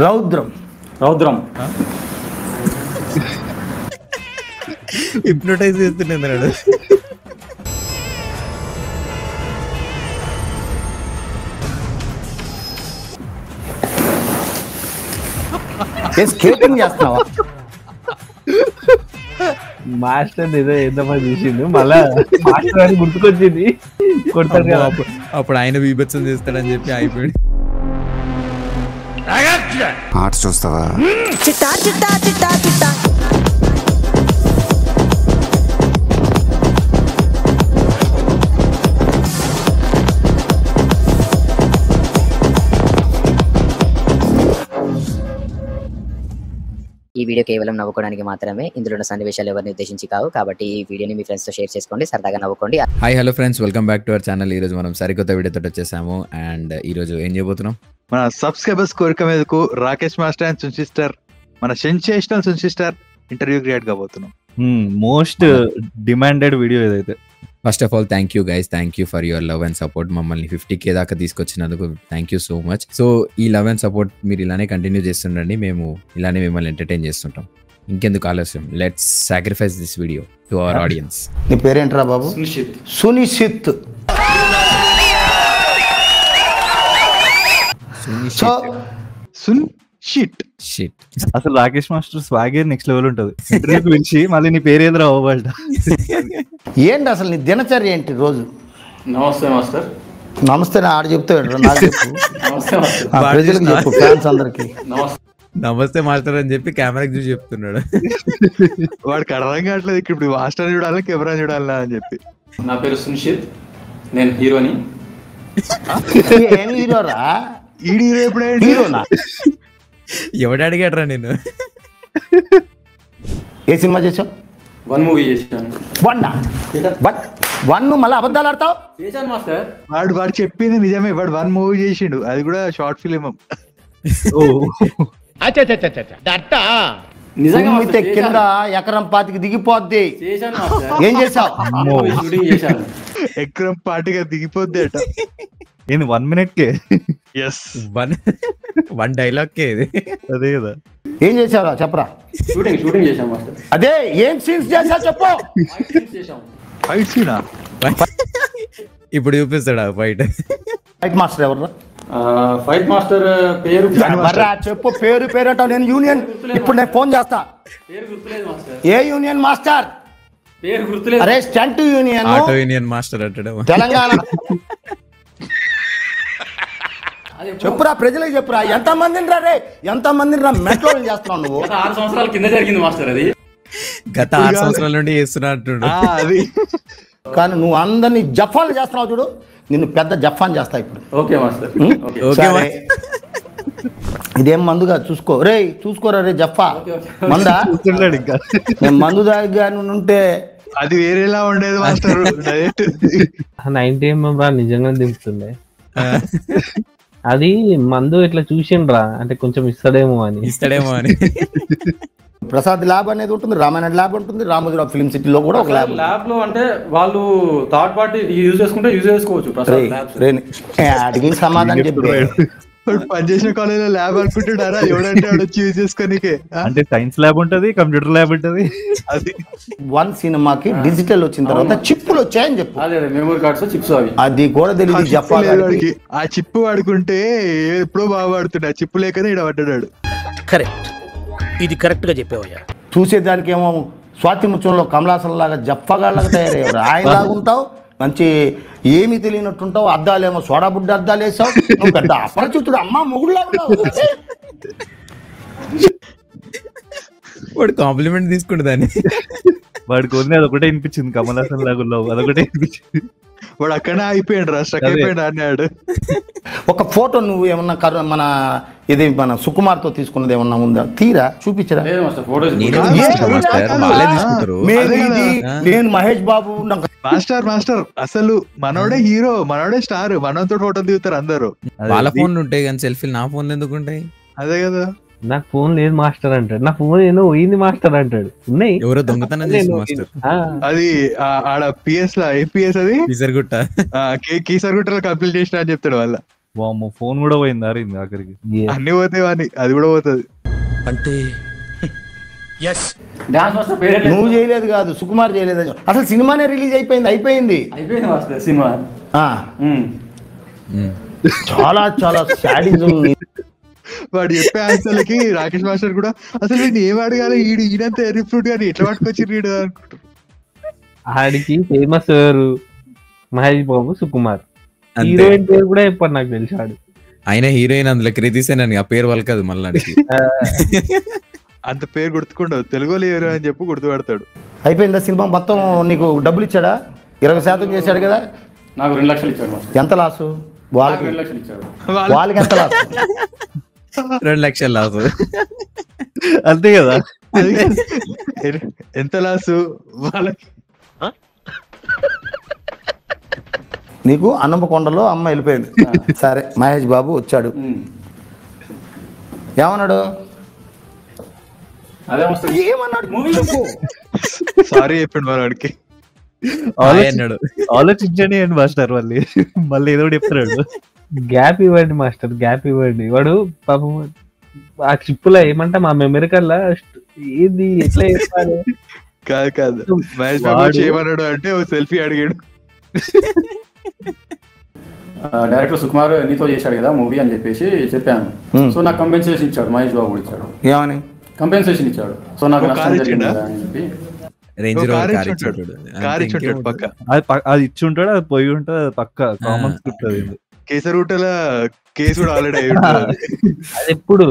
రౌద్రం రౌద్రం hypnotise చేస్తున్నాడు. Skating చేస్తున్నావా? Master ఏదో ఎంతమంది చూసిండు, మళ్ళా మాస్టర్ అని గుర్తుకొచ్చింది. కొడతారు కదా అప్పుడు ఆయన బీభత్సం చేస్తాడని చెప్పి అయిపోయాడు. ఆర్ట్స్ చూస్తావా? చిట్టా చిట్టా చిట్టా చిట్టా ఈ వీడియో కేవలం నవ్వుకోవడానికి మాత్రమే. ఇందులో ఉన్న సన్నివేశాలు ఎవరిని ఉద్దేశించి కావు. కాబట్టి ఈ వీడియోని మీ ఫ్రెండ్స్ తో షేర్ చేసుకోండి, సరదాగా నవ్వుకోండి. Hi hello friends, welcome back to our channel. ఈ రోజు మనం సరికొత్త వీడియోతో వచ్చేసాము. అండ్ ఈ రోజు ఏం చేయబోతున్నాం? మన సబ్స్క్రైబర్స్ కోరిక మీదకు Rakesh master and sun sister, మన sensational sun sister interview create కాబోతున్నాం. మోస్ట్ డిమాండెడ్ వీడియో ఏదైతే. First of all thank you guys, thank you for your love and support. మమ్మల్ని 50K దాకా తీసుకొచ్చినందుకు thank you so much. So ఈ love and support మీరు ఇలానే continue చేస్తుండండి, మేము ఇలానే మిమ్మల్ని ఎంటర్టైన్ చేస్తుంటాం. ఇంకెందుకు ఆలస్యం, let's sacrifice this video to our audience. నీ పేరేంట్రా బాబు? సునిశ్చిత్. సున్ షిట్. అసలు రాకేష్ మాస్టర్ స్వాగే నెక్స్ట్ లెవెల్ ఉంటది. ఇంటర్వ్యూకి పిలిచి మళ్ళీ నీ పేరు ఏదో అవ్వబడ్డా. ఏంటి అసలు నీ దినచర్య ఏంటి రోజు? నమస్తే మాస్టర్. నమస్తే ఆడ చెప్తాడు, నాకు చెప్పు. నమస్తే మాస్టర్. ప్రజలకు చెప్పు, ఫ్యాన్స్ అందరికి. నమస్తే మాస్టర్ అని చెప్పి కెమెరాకి చూసి చెప్తున్నాడు. వాడికి అర్థం కావట్లేదు ఇప్పుడు మాస్టర్ చూడాలా కెమెరా చూడాలా అని చెప్పి. నా పేరు సునిశ్చిత్, నేను హీరోని. ఏం హీరోరా? ఈడి హీరో ఎప్పుడే? హీరోనా? ఎవడు అడిగాడ్రా నేను? ఏ సినిమా చేసావు? 1 మూవీ చేశాను. వన్ మళ్ళీ అబద్ధాలు ఆడతావు? చేశాను మాస్టర్. వాడు చెప్పింది నిజమే. వాడు 1 మూవీ చేసిండు, అది కూడా షార్ట్ ఫిలిం. నిజంగా అయితే కింద ఎకరం 25 దిగిపోద్ది. చేశాను మాస్టర్. ఏం చేసావు? షూటింగ్ చేశాను. ఎకరం పాటిగా దిగిపోద్ది అట. ఏంది 1 minute కే? ఎస్, వన్ డైలాగ్ కే ఇది. అదే కదా. ఏం చేసావురా చెప్పరా? షూటింగ్ చేశాం మాస్టర్. అదే ఏం సీన్స్ చేసావు చెప్పు. చేశాం. ఫైట్ సీనా? ఇప్పుడు చూపిస్తాడా ఫైట్? ఫైట్ మాస్టర్ ఎవర్రా? ఫైట్ మాస్టర్ పేరు మర్రా చెప్పు. పేరు అంటావు. నేను యూనియన్, ఇప్పుడు నేను ఫోన్ చేస్తా. పేరు గుర్తులేదు మాస్టర్. A union master? పేరు గుర్తులేదు. అరే stunt union, auto union master అంటాడు తెలంగాణ. చెప్పురా, ప్రజలకు చెప్పురా. ఎంత మందిని రా రే, ఎంత మందిని రా మెట్రో చేస్తున్నావు నువ్వు? 6 సంవత్సరాల కింద జరిగింది మాస్టర్ అది. గత 6 సంవత్సరాల నుండి చేస్తున్నా అంటున్నాడు. అది కానీ నువ్వు అందరినీ జఫాలు చేస్తున్నావు చూడు, నిన్ను పెద్ద జఫాన్ చేస్తా ఇప్పుడు. Okay master. సరే. ఇదేం మందుగా చూసుకో రే, చూసుకోరా రే జఫా. మందా? ఇంకా నేను మందు దాగా ఉంటే అది వేరేలా ఉండేది మాస్టర్. 90mm రా నిజంగా దింపుతుండే. అది మందు ఇట్లా చూసిండ్రా అంటే కొంచెం ఇస్తాడేమో అని. ప్రసాద్ ల్యాబ్ అనేది ఉంటుంది, రామాయణ ల్యాబ్ ఉంటుంది, రామోజీరావు ఫిల్మ్ సిటీలో కూడా ఒక ల్యాబ్. ల్యాబ్ లో అంటే వాళ్ళు థర్డ్ పార్టీ యూజ్ చేసుకుంటే యూజ్ చేసుకోవచ్చు. అడిగిన సమాధానం చెప్పి పనిచేసిన కాలేజీలో ల్యాబ్ అనుకుంటున్నారా? ఎవడంటే వచ్చి యూజ్ చేసుకోనికే. అంటే సైన్స్ ల్యాబ్ ఉంటది, కంప్యూటర్ ల్యాబ్ ఉంటది. అది 1 సినిమాకి డిజిటల్ వచ్చిన తర్వాత చిప్పులు వచ్చాయని చెప్పు. అదే మెమరీ కార్డ్స్, చిప్స్ అవి. అది కూడా తెలియదు చెప్పాలి. ఆ చిప్పు వాడుకుంటే ఎప్పుడో బాగా వాడుతుండే, ఆ చిప్పు లేకనే ఇక్కడ పడ్డాడు. కరెక్ట్, ఇది కరెక్ట్ గా చెప్పావయ్యా. చూసేదానికి ఏమో స్వాతి ముత్యంలో కమలాసన్ లాగా జప్పగాళ్ళగా తయారయ్యారు. ఆయన లాగా ఉంటావు, మంచి ఏమీ తెలియనట్టుంటావు. అద్దాలేమో సోడా బుడ్డ అద్దాలు వేసావు. నువ్వు పెద్ద అపరిచితుడు, అమ్మ మొగుడులా ఉన్నావు. వాడు కాంప్లిమెంట్ తీసుకుంటు దాన్ని. వాడికి ఉంది అదొకటే వినిపించింది, కమల్ హాసన్ లాగా అదొకటే వినిపించింది. వాడు అక్కడనే అయిపోయాడు రా, స్ట్రక్ అయిపోయాడు అన్నాడు. ఒక ఫోటో నువ్వు ఏమన్నా మన ఇది మన సుకుమార్ తో తీసుకున్నది ఏమన్నా ఉందా? తీరా చూపించరా. నేను మహేష్ బాబు మాస్టర్ అసలు మనోడే హీరో, మనోడే స్టార్, మనతో ఫోటో దిగుతారు అందరు. వాళ్ళ ఫోన్లు ఉంటాయి కానీ సెల్ఫీలు నా ఫోన్లు ఎందుకు ఉంటాయి? అదే కదా. నాకు ఫోన్ లేదు మాస్టర్ అంటాడు, నా ఫోన్ ఏదో పోయింది మాస్టర్ అంటాడు. ఉన్నాయి ఎవరో దొంగతనం చేసి మాస్టర్. అది ఆడ పిఎస్ లా ఏపీఎస్ అది కీసరగుట్ట కీసరగుట్టలో కంప్లీట్ చేసిన అని చెప్తాడు వాళ్ళ. వామ్మో ఫోన్ కూడా పోయింది అరింది ఆఖరికి. అన్ని పోతాయి అని అది కూడా పోతుంది. అంటే డాన్స్ మాస్టర్ పేరే నువ్వు చేయలేదు కాదు, సుకుమార్ చేయలేదు. అసలు సినిమానే రిలీజ్ అయిపోయింది అయిపోయింది మాస్టర్ సినిమా. చాలా చాలా శాడిజం. వాడు చెప్పే ఆన్సర్లకి రాకేష్ మాస్టర్ కూడా అసలు నేను ఏం అడగాలి, ఈడంతా ఎర్రీ ఫ్రూట్ కానీ ఎట్లా పట్టుకొచ్చి రీడ్ అనుకుంటారు. ఆడికి ఫేమస్ ఎవరు? మహేష్ బాబు, సుకుమార్. హీరోయిన్ పేరు కూడా చెప్పారు నాకు తెలిసాడు. ఆయన హీరోయిన్ అందులో కృతిసేనని ఆ పేరు వాళ్ళకదు మళ్ళీ. అంత పేరు గుర్తుకుండవు, తెలుగులో ఎవరు అని చెప్పి గుర్తుపడతాడు. అయిపోయిందా సినిమా మొత్తం? నీకు డబ్బులు ఇచ్చాడా? 20% చేశాడు కదా. నాకు 2 లక్షలు ఇచ్చాడు. ఎంత లాసు వాళ్ళకి? 2 లక్షలు ఇచ్చాడు. వాళ్ళకి ఎంత లాసు? 2 లక్షలు లాసు. అంతే కదా. ఎంత లాసు వాళ్ళకి? నీకు అన్నమకొండలో అమ్మ వెళ్ళిపోయింది. సరే మహేష్ బాబు వచ్చాడు, ఏమన్నాడు? ఏమన్నాడు? సారీ చెప్పండి వాడికి. ఆలోచించండి అండి మాస్టర్. మళ్ళీ ఏదో చెప్తున్నాడు. గ్యాప్ ఇవ్వండి మాస్టర్, గ్యాప్ ఇవ్వండి. వాడు పాపం ఆ చిప్పులో ఏమంటే మా మెమరీ కల్లా ఏది ఎట్లా చెప్పాలి. కాదు మహేష్ బాబు ఏమన్నాడు అంటే సెల్ఫీ అడిగాడు. డైరెక్టర్ సుకుమార్ నీతో చేశాడు కదా మూవీ అని చెప్పేసి చెప్పాను. సో నాకు కంపెన్సేషన్ ఇచ్చాడు, మహేష్ బాబు ఇచ్చాడు. ఏమని కంపెన్సేషన్ ఇచ్చాడు? సో నాకు అది ఇచ్చి ఉంటాడు, అది పోయి ఉంటుంది, అది పక్క కామన్ స్క్రిప్ట్. అది కేసరూటల కేసు కూడా ఆల్రెడీ అయి ఉంటుంది. అది ఎప్పుడు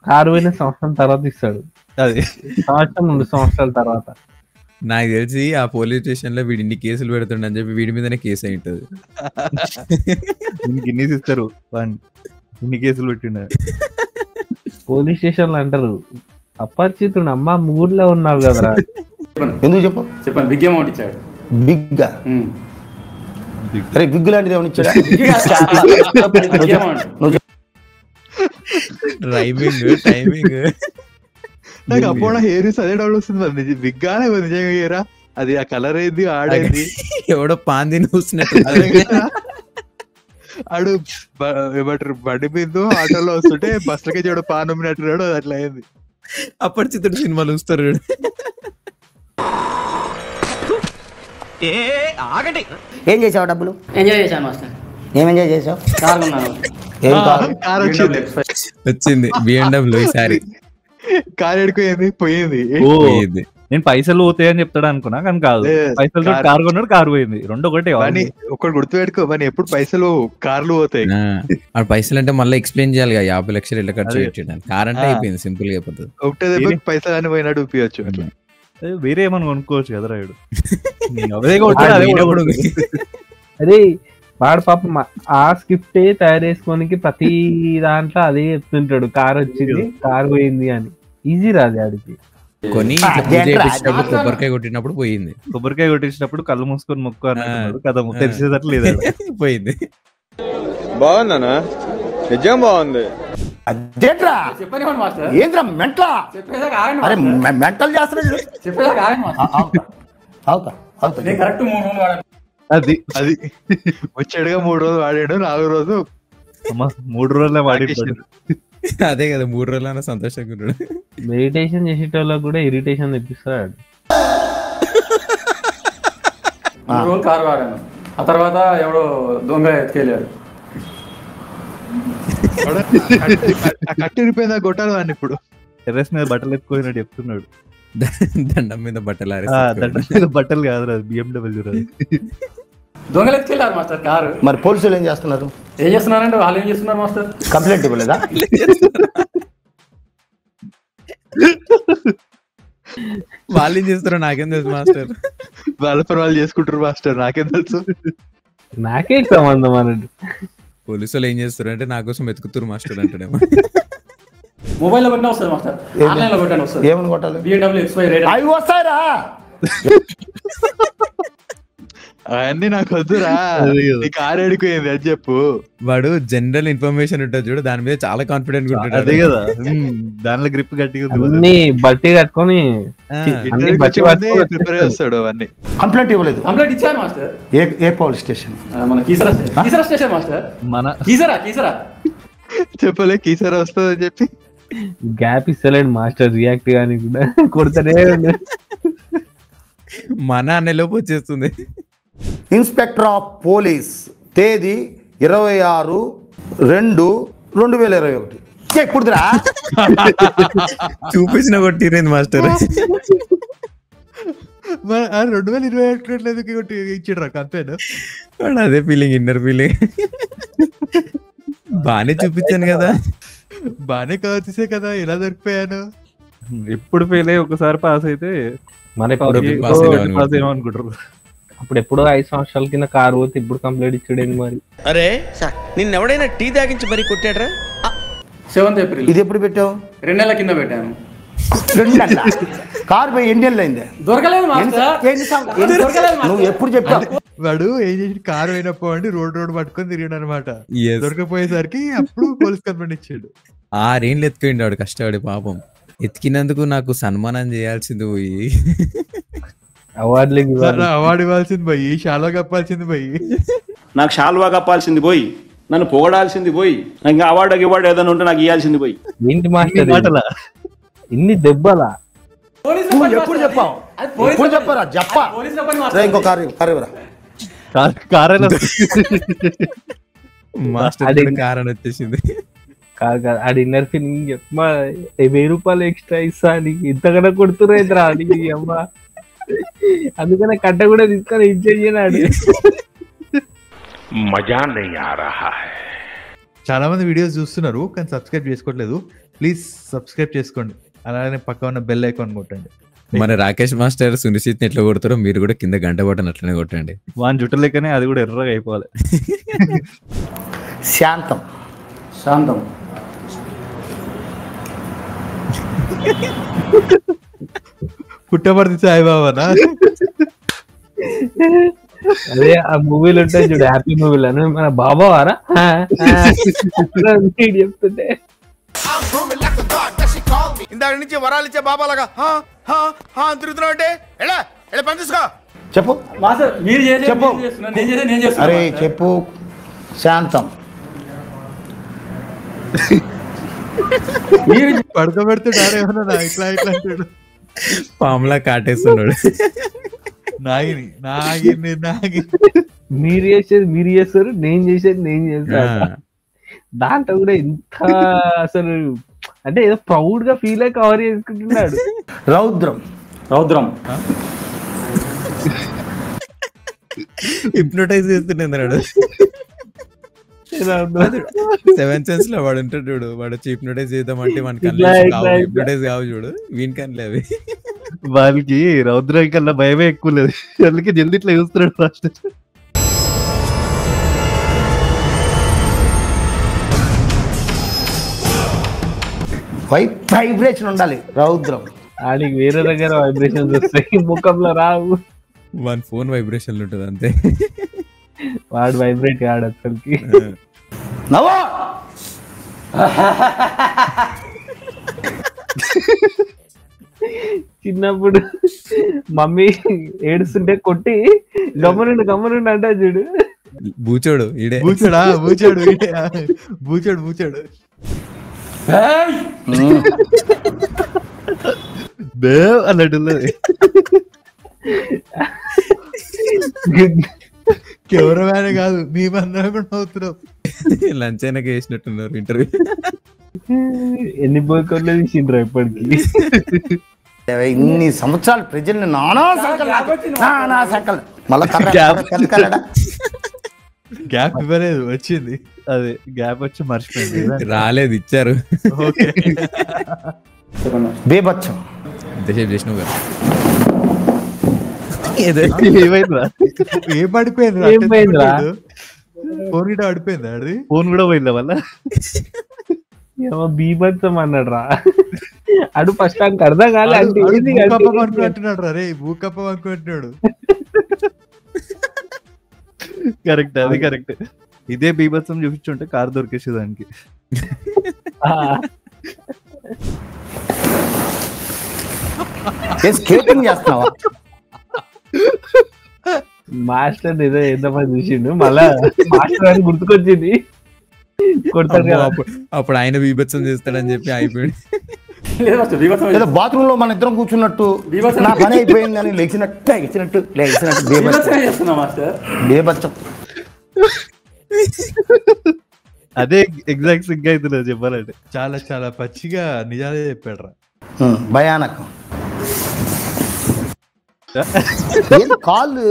6 సంవత్సరం తర్వాత ఇస్తాడు. అది 2 సంవత్సరాల తర్వాత. నాకు తెలిసి ఆ పోలీస్ స్టేషన్ లో వీడి ఇన్ని కేసులు పెడుతుండని చెప్పి వీడి మీదనే కేసు అయి ఉంటది. గిన్నీస్ ఇస్తారు, ఇన్ని కేసులు పెట్టిండ. పోలీస్ స్టేషన్ లో అంటారు అపరిచితుడు అమ్మ మూడ్లో ఉన్నావు కదరా. ఎందుకు చెప్పండి. బిగ్ అమౌంట్ ఇచ్చాడు. బిగ్గా? అరే బిగ్ లాంటిది ఏమైనా ఇచ్చాడా? టైమింగ్ నాకు అప్పుడు హెయిర్ అదే డౌట్ వస్తుంది. బిగ్గానే నిజంగా హెయిరా? అది ఆ కలర్ ఏంది, ఆడేది, ఎవడో పాంది చూసినట్టు. ఆడు ఏమంటారు బండి మీద ఆటోలో వస్తుంటే బస్సులకి చూడ పానమ్మినట్టున్నాడు, అది అట్లా అయింది. అపరిచితుడు సినిమాలు చూస్తారు. ఏం చేసావు? డబ్బులు ఎంజాయ్ చేశాను మాస్టర్. ఏం ఎంజాయ్ చేసావు? కార్ కొన్నాను. కార్ వచ్చింది BMW. ఈసారి కార్ ఎడుకోయింది, పోయింది. నేను పైసలు పోతాయి అని చెప్తాడు అనుకున్నా, కానీ కాదు. పైసలతో కార్ కొన్నాడు, కారు పోయింది. 2 ఒకటే. ఒకటి గుర్తుపెట్టుకో, మరి ఎప్పుడు పైసలు కార్లు పోతాయి. ఆ పైసలు అంటే మళ్ళీ ఎక్స్ప్లెయిన్ చేయాలి కదా, 50 లక్షలు ఎట్లా ఖర్చు పెట్టాడు. కార్ అంటే అయిపోయింది, సింపుల్ గా అయిపోతుంది. ఒకటే పైసలు అని పోయినాడు చూపించచ్చు. వేరే ఏమన్నా కొనుక్కోవచ్చు కదా రాయుడు. అదే వాడు పాపం ఆ స్క్రిప్టే తయారు చేసుకోనికి ప్రతి దాంట్లో అదే చెప్తుంటాడు. కార్ వచ్చింది, కార్ పోయింది అని. ఈజీ రాదు ఆడికి. కొని కొబ్బరికాయ కొట్టినప్పుడు పోయింది. కొబ్బరికాయ కొట్టించినప్పుడు కళ్ళు మూసుకొని మొక్కు అన్నాడు కదా, తెలిసేటట్లు లేదు. పోయింది. బాగుందనా? నిజం బాగుంది. ఏంద్రా మెంటలా? అరే మెంటల్ చేస్తున్నాడు. అది వచ్చాడుగా 3 రోజులు వాడాడు, 4వ రోజు 3 రోజులే వాడి. అదే కదా, 3 రోజులైనా సంతోషంగా ఉన్నాడు. మెడిటేషన్ చేసేటోళ్ళకి కూడా ఇరిటేషన్ తెప్పిస్తాడు. 3 రోజులు కారు వాడాను, ఆ తర్వాత ఎవడో దొంగ ఎత్తుకెళ్ళాడు. కట్టిరిపోయిందా గొట్టాలి వాడిని. ఇప్పుడు టెర్రస్ మీద బట్టలు ఎత్తుకోయినట్టు చెప్తున్నాడు. దండం మీద బట్టలు, దండం మీద బట్టలు కాదు, రాదు BMW రాదు. దొంగలు ఎత్తుకెళ్ళారు మాస్టర్ కారు. మరి పోలీసులు ఏం చేస్తున్నారు? ఏం చేస్తున్నారంటే వాళ్ళు ఏం చేస్తున్నారు మాస్టర్? కంప్లైంట్ ఇవ్వలేదా? వాళ్ళు ఏం చేస్తారో నాకేం తెలుసు మాస్టర్. వాళ్ళ పని వాళ్ళు చేసుకుంటారు మాస్టర్, నాకేం తెలుసు. నాకే సంబంధం అన్నట్టు. పోలీసులు ఏం చేస్తారు అంటే నా కోసం వెతుకుతారు మాస్టర్ అంటాడేమో. మొబైల్లో కొట్టినా వస్తుంది మాస్టర్, ఆన్లైన్ లో కొట్టాను వస్తుంది. ఏమని కొట్టాలి? BMW X5 రేట్ అవి వస్తాయిరా. అవన్నీ నాకు వద్దురా, నీ కారు ఎడిపోయింది అని చెప్పు. వాడు జనరల్ ఇన్ఫర్మేషన్ ఉంటుంది చూడు, దాని మీద చాలా కాన్ఫిడెంట్ గా ఉంటాడు. అదే కదా, దానిలో గ్రిప్ గట్టిగా అన్ని బట్టి కట్టుకొని ప్రిపేర్ చేస్తాడు అవన్నీ. కంప్లైంట్ ఇవ్వలేదు. కంప్లైంట్ ఇచ్చాను మాస్టర్. ఏ పోలీస్ స్టేషన్? మన కీసరా స్టేషన్ మాస్టర్. మన కీసరా చెప్పలే కీసరా వస్తుంది అని చెప్పి. గ్యాప్ ఇస్తలేడు మాస్టర్, రియాక్ట్ కానీ కూడా కొడతానే. మన అన్నలోపు వచ్చేస్తుంది. ఇన్స్పెక్టర్ ఆఫ్ పోలీస్ తేదీ 26/2/2021. ఎప్పుడురా చూపించిన కొట్టిరేంది మాస్టర్? 2021 ఇచ్చిడ్రా కంపెనీ. అదే ఫీలింగ్, ఇన్నర్ ఫీలింగ్. బానే చూపించాను కదా, బానే కావచ్చే కదా, ఇలా దొరికిపోయాను. ఎప్పుడు ఫెయిల్ అయ్యి ఒకసారి పాస్ అయితే మన పాస్ ఏమనుకుంటారు. అప్పుడు ఎప్పుడో 5 సంవత్సరాల కింద కారు పోతే ఇప్పుడు కంప్లైంట్ ఇచ్చాడేంది మరి. అరే నిన్నెవడైనా టీ తాగించి మరి కొట్టాడ్రా? 7th April. ఇది ఎప్పుడు పెట్టావు? 2 నెలల కింద పెట్టాను. 2 నెలల కారు పోయి ఎన్ని నెలలు అయింది? దొరకలేదు నువ్వు ఎప్పుడు చెప్పావు? వాడు ఏం చేసి కారు అయినప్పో అండి రోడ్ పట్టుకొని తిరిగాడు అనమాట. దొరకపోయేసరికి అప్పుడు పోలీస్ కంప్లైంట్ ఇచ్చాడు. 6 ఏళ్ళు ఎత్తుకోండి వాడు, కష్టపడి పాపం. ఎత్తికినందుకు నాకు సన్మానం చేయాల్సింది పోయి అవార్డు ఇవ్వాల్సింది పోయి, షాల్వా కప్పాల్సింది పోయి, నాకు షాల్వా కప్పాల్సింది పోయి, నన్ను పొగడాల్సింది పోయి, ఇంకా అవార్డు ఏదైనా ఉంటే నాకు ఇవ్వాల్సింది పోయి. ఏంటి మాస్టర్ ఇన్ని దెబ్బలా? ఎప్పుడు చెప్పావు? ఎప్పుడు చెప్పారా? చెప్పా ఇంకో కారు ఇవ్వరా. మాస్టర్ కారణం వచ్చేసింది. కాదు ఇన్నర్ ఫీలింగ్. 1000 రూపాయలు ఎక్స్ట్రా ఇస్తా నీకు, ఇంతకన్నా కొడుతున్నా నీకు అమ్మ. అందుకనే కట్ట కూడా తీసుకొని ఇచ్చేయనాడు. చాలా మంది వీడియోస్ చూస్తున్నారు కానీ సబ్స్క్రైబ్ చేసుకోవట్లేదు. ప్లీజ్ సబ్స్క్రైబ్ చేసుకోండి, అలానే పక్క ఉన్న బెల్ ఐకాన్ కొట్టండి. మన రాకేష్ మాస్టర్ సునిశ్చిత్ ఎట్లా కొడతారో మీరు కూడా కింద గంట బటన్ అట్లనే కొట్టండి. వాని జుట్టు లెక్కనే అది కూడా ఎర్రగా అయిపోవాలి. శాంతం పుట్టపర్తి సాయిబాబానా? అదే ఆ మూవీలు ఉంటాయి చూడు, హ్యాపీ మూవీలు. మన బాబా వారా చెప్తుంటే ఇందాక నుంచి వరాలు ఇచ్చే బాబాలాగా తిరుగుతున్నావు అంటే పని తీసుకో. చెప్పు చెప్పు. అరే చెప్పు. శాంతం పడుకోబెడుతున్నాడు ఏమన్నా ఇట్లా అంటాడు. పాములా కాటేస్తున్నాడు. నాగిని మీరు చేస్తారు, నేను చేసేది నేను చేస్తాను. దాంట్లో కూడా ఎంత అసలు అంటే ఏదో ప్రౌడ్ గా ఫీల్ అయ్యి కవర్ చేసుకుంటున్నాడు. రౌద్రం హిప్నోటైజ్ చేస్తున్నాడు. 7th సెన్స్ లో వాడు ఉంటాడు చూడు, వాడు హిప్నోటైజ్ చేద్దామంటే మనకి హిప్నోటైజ్ కావు చూడు, వీనికనిలే అవి. వాళ్ళకి రౌద్రం కల్లా భయమే ఎక్కువ లేదు, అందుకే జల్దీ ఇట్లా చూస్తున్నాడు ఫస్ట్. వైబ్రేషన్ ఉండాలి రౌద్రం. ఆడికి వేరే దగ్గర వైబ్రేషన్స్ వస్తాయి, ముఖంలో రావు. వన్ ఫోన్ వైబ్రేషన్ ఉంటుంది అంతే. వాడు వైబ్రేట్ కాడు అసలుకి. చిన్నప్పుడు మమ్మీ ఏడుస్తుంటే కొట్టి గమ్మనుండి అంటా చూడు. బూచోడు ఈడే, బూచోడు అన్నట్టు కెమెరామ్యాన్ కాదు, మేమందరం కూడా అవుతున్నాం. లంచ్ అయినాక వేసినట్టున్నారు ఇంటర్వ్యూ. ఎన్ని బోకర్లు తీసిండ్రా ఇప్పటికి. ఇన్ని సంవత్సరాలు ప్రజల్ని నానా సంకల్ మళ్ళా గ్యాప్ ఇవ్వలేదు, వచ్చింది. అదే గ్యాప్ వచ్చి మర్చిపోయింది, రాలేదు, ఇచ్చారు. బేబచ్చం చేసినావు కదా. ఏం పడిపోయింది? ఫోన్ గిట్ట పడిపోయింది, అది ఫోన్ కూడా పోయిందా వల్ల. బీభత్సం అన్నాడు రా అడు ఫస్ట్ నాకు అర్థం కాలే. అంటున్నాడు రా, రే భూకప్పం అనుకుంటున్నాడు. కరెక్ట్, అది కరెక్ట్. ఇదే బీభత్సం చూపించుంటే కార్ దొరికేసే దానికి. స్కేటింగ్ చేస్తున్నావా? మాస్టర్ ఏదో ఎంతమంది చూసిండు, మళ్ళా మాస్టర్ అని గుర్తుకొచ్చింది. కొడతాడు కదా. అప్పుడు ఆయన బీభత్సం చేస్తాడని చెప్పి అయిపోయాడు. ఏదో బాత్రూమ్ లో మన ఇద్దరం కూర్చున్నట్టు నా పని అయిపోయింది అని లేచినట్టు బేబచ్చం. అదే ఎగ్జాక్ట్ సింగ్ అవుతున్నా చెప్పాలంటే. చాలా చాలా పచ్చిగా నిజాలే చెప్పాడు రా. భయానకం. కాళ్ళు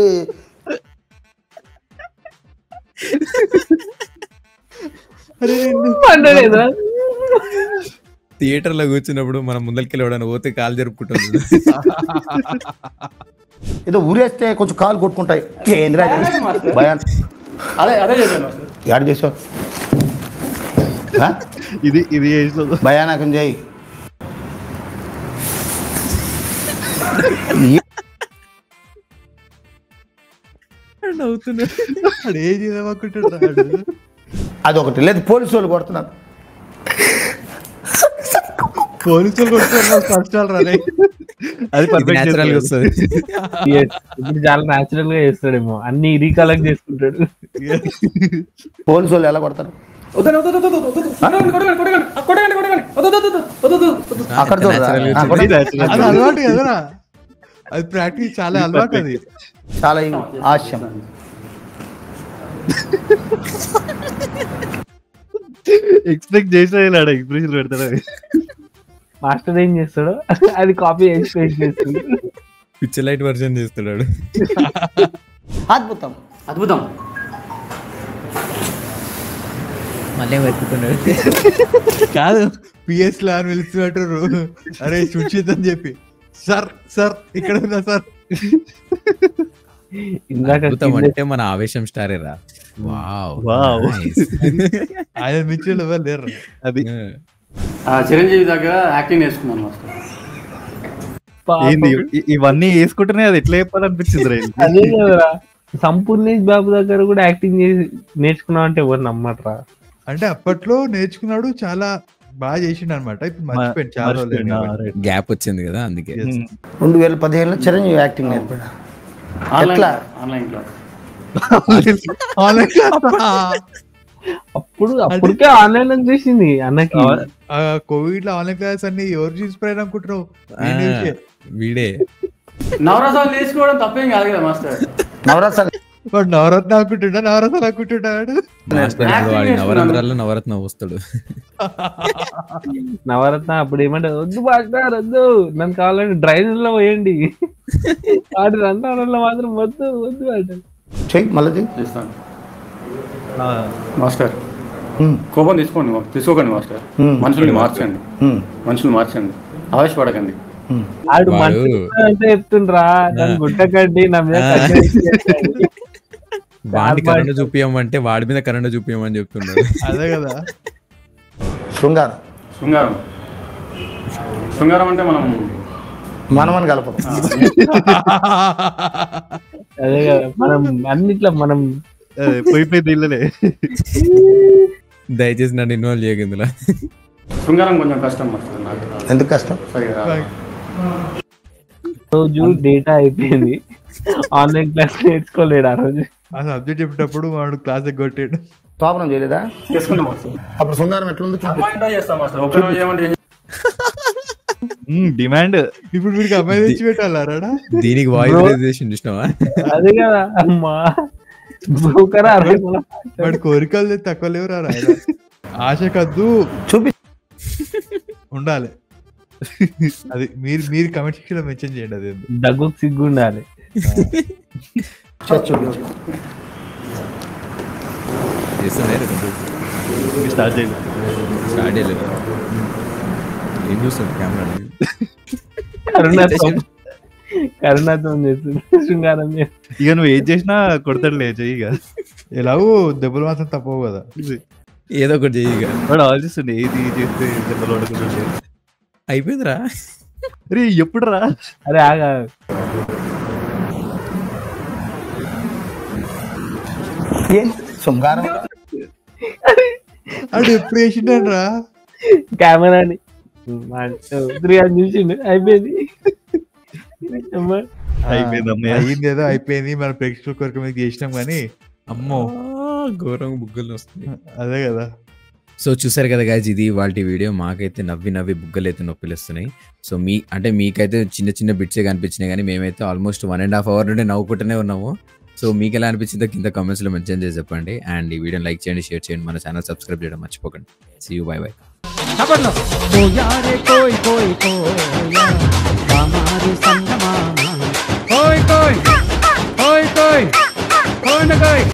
థియేటర్ లో కూర్చున్నప్పుడు మనం ముందరికి వెళ్ళడానికి పోతే కాలు జరుపుకుంటుంది. ఏదో ఊరేస్తే కొంచెం కాలు కొట్టుకుంటాయి. యాడ్ చేసావు ఇది భయానకం చేయి. అదొకటి లేదు, పోలీసు వాళ్ళు కొడుతున్నారు. పోలీసులు కొడుతున్నారు. అది న్యాచురల్ గా వస్తుంది. ఇప్పుడు చాలా న్యాచురల్ గా చేస్తాడేమో, అన్ని రీకలెక్ట్ చేసుకుంటాడు. పోలీసు వాళ్ళు ఎలా కొడతారు? అలవాటు కదరా, అది ప్రాక్టీస్ చాలా అలవాటు. అది చాలా ఆశయం. ఎక్స్పెక్ట్ చేసా ఎక్స్ప్రెషన్ పెడతాడు. మాస్టర్ ఏం చేస్తాడు, అది కాపీ ఎక్స్ప్రెస్ చేస్తాడు. పిక్చర్ లైట్ వర్షన్ చేస్తున్నాడు. అద్భుతం అద్భుతం. మళ్ళీ వెతుకుతున్నాడు. కాదు, పిఎస్ లా అని పిలుస్తున్నట్టు. అరే సుచిత్ అని చెప్పి, సార్ సార్ ఇక్కడ ఉన్నా సార్. అంటే మన ఆవేశం స్టారే రా. ఆయన మించిన ఎవరు లేరు. అది చిరంజీవి దగ్గర యాక్టింగ్ నేర్చుకున్నాను. ఇవన్నీ వేసుకుంటేనే అది ఎట్లా చెప్పాలనిపించింది. అదే కదరా, సంపూర్ణేష్ బాబు దగ్గర కూడా యాక్టింగ్ నేర్చుకున్నావు అంటే ఎవరు నమ్మట్రా. అంటే అప్పట్లో నేర్చుకున్నాడు, చాలా బాగా చేసిండు అనమాట. ఇప్పుడు మర్చిపోయింది, చాలా గ్యాప్ వచ్చింది కదా అందుకే. 2015లో చిరంజీవి యాక్టింగ్ నేర్పాడు. Online class. అప్పటికే ఆన్లైన్ అని చేసింది అన్నకి. కోవిడ్ లో ఆన్లైన్ క్లాస్ అన్ని ఎవరు చూసిపోయారు అనుకుంటున్నావు? వీడే. నవరసాలు నేర్చుకోవడం తప్పేం కాదు కదా మాస్టర్. నవరసాలు నవరత్న అనుకుంటున్నా, నవరసాలు అనుకుంటున్నాడు. నవరంధ్రాల్లో నవరత్న వస్తాడు. నవరత్న అప్పుడు ఏమంటే, వద్దు మాస్టర్ వద్దు, నన్ను కావాలంటే డ్రైనర్ లో పోయండి, వాటి రంధ్రాలలో మాత్రం వద్దు వద్దు అంటే. చెయ్యి మళ్ళీ చేస్తాను మాస్టర్. కోపం తీసుకోకండి మాస్టర్. మనుషుల్ని మార్చండి, ఆవేశపడకండి. ఆడు మనిషి అంటే చెప్తుండ్రా, నన్ను గుట్టకండి, నా మీద వాడి కరెంట్ చూపించమంటే వాడి మీద కరెంట్ చూపించమని చెప్తున్నాడు. అదే కదా. శృంగారం అంటే మనమని కలపదు. అదే కదా, మనం అన్నిట్లో మనం పోయిపోయింది ఇల్లలే. దయచేసి నన్ను ఇన్వాల్వ్ చేయగలరా. శృంగారం కొంచెం కష్టం. ఎందుకు కష్టం? రోజు డేటా అయిపోయింది, ఆన్లైన్ క్లాస్ నేర్చుకోలేడు. ఆ రోజు ఆ సబ్జెక్ట్ చెప్పేటప్పుడు వాడు క్లాస్ ఎగ్గొట్టాడు. ప్రాబ్లం చేయలేదా? అప్పుడు శృంగారం ఎట్లుంది డిమాండ్. ఇప్పుడు వీడికి అమ్మాయి తెచ్చి పెట్టాలరా? దీనికి వాయిస్ చూసినావా? అదే కదా అమ్మా, వాడి కోరికలు తక్కువ లేవురా. ఆశ కద్దు చూపి ఉండాలి. అది మీరు కమెంట్ సెక్షన్ లో మెన్షన్ చేయండి. అది దగ్గు సిగ్గు ఉండాలి. స్టార్ట్ చేయలేదు. ఏం చూస్తాడు కెమెరా? కరుణాతో చేస్తుంది శృంగారం. ఇక నువ్వు ఏం చేసినా కొడతాడులే, చెయ్యిగా. ఎలాగో దెబ్బలు మాత్రం తప్పవు కదా, ఏదో ఒకటి చెయ్యిగా. వాడు ఆలోచిస్తుండే ఏది చేస్తే దెబ్బలు పడుకుంటుంటే. అయిపోయిందిరా. అరే ఎప్పుడు రా? అరే ఆగా ఏం శృంగారం అడు ఎప్పుడు వేసిండ్రా కెమెరాని 3 అని చూసిండు అయిపోయింది. అయింది ఏదో అయిపోయింది, మన ప్రేక్షకుల కొరకు మీకు చేసినాం కానీ అమ్మో ఘోరం బుగ్గలు వస్తుంది. అదే కదా. సో చూసారు కదా గైస్, ఇది వాళ్ళ వీడియో. మాకైతే నవ్వి బుగ్గలు అయితే నొప్పిలేస్తున్నాయి. సో మీకైతే చిన్న చిన్న బిట్సే కనిపించినాయి, కానీ మేమైతే ఆల్మోస్ట్ 1.5 hour నుండి నవ్వుకుంటూనే ఉన్నాము. సో మీకు ఎలా అనిపించిందో కింద కామెంట్స్ లో మెన్షన్ చేసి చెప్పండి. అండ్ ఈ వీడియోని లైక్ చేయండి, షేర్ చేయండి, మన ఛానల్ సబ్స్క్రైబ్ చేయడం మర్చిపోకండి. See you, bye by.